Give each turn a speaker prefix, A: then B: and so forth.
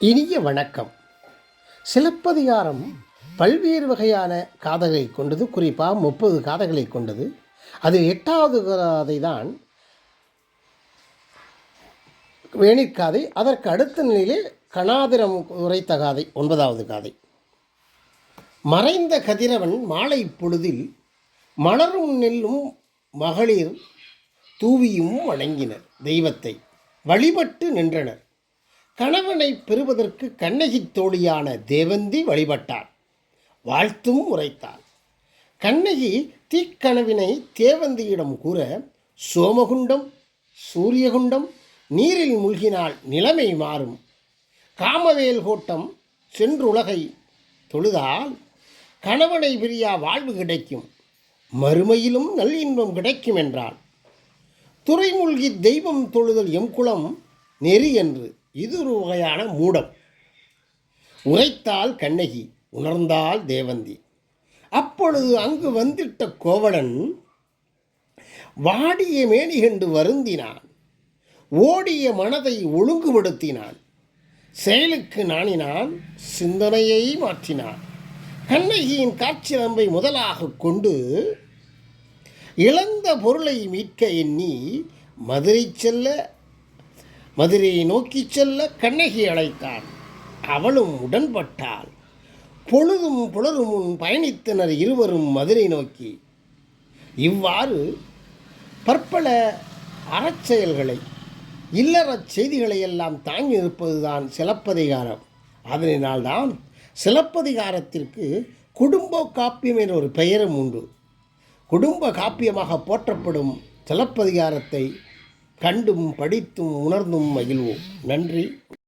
A: இனிய வணக்கம். சிலப்பதிகாரம் பல்வேறு வகையான காதைகளை கொண்டது. குறிப்பாக 30 காதைகளை கொண்டது. அதில் 8வது காதை தான் வேணிற்காதை. அதற்கு அடுத்த நிலையிலே கணாதிரம் உரைத்த காதை 9வது காதை. மறைந்த கதிரவன் மாலை பொழுதில் மலரும் நெல்லும் மகளிர் தூவியும் வணங்கினர். தெய்வத்தை வழிபட்டு நின்றனர். கணவனை பெறுவதற்கு கண்ணகி தோழியான தேவந்தி வழிபட்டாள், வாழ்த்தும் உரைத்தாள். கண்ணகி தீக்கனவினை தேவந்தியிடம் கூற, சோமகுண்டம் சூரியகுண்டம் நீரில் மூழ்கினால் நிலைமை மாறும், காமவேல் கோட்டம் சென்றுலகை தொழுதால் கணவனை பிரியா வாழ்வு கிடைக்கும், மறுமையிலும் நல்லின்பம் கிடைக்கும் என்றாள். துறைமூழ்கி தெய்வம் தொழுதல் எம்குளம் நெறி என்று இது ஒரு வகையான மூடம். உரைத்தாள் கண்ணகி, உணர்ந்தாள் தேவந்தி. அப்பொழுது அங்கு வந்திட்ட கோவலன் வாடிய மேனி கண்டு வருந்தினான். ஓடிய மனதை ஒழுங்குபடுத்தினான். செயலுக்கு நாணினான், சிந்தனையை மாற்றினான். கண்ணகியின் காட்சியம்பை முதலாக கொண்டு இழந்த பொருளை மீட்க எண்ணி மதுரையை நோக்கி செல்ல கண்ணகி அழைத்தான். அவளும் உடன்பட்டாள். பொழுதும் புலரும் முன் பயணித்தனர் இருவரும் மதுரை நோக்கி. இவ்வாறு பற்பல அறச்செயல்களை, இல்லறச் செய்திகளை எல்லாம் தாங்கி நிற்பதுதான் சிலப்பதிகாரம். அதனால்தான் சிலப்பதிகாரத்திற்கு குடும்ப காப்பியம் என்ற ஒரு பெயரும் உண்டு. குடும்ப காப்பியமாக போற்றப்படும் சிலப்பதிகாரத்தை கண்டும் படித்தும் உணர்ந்தும் மகிழ்வோம். நன்றி.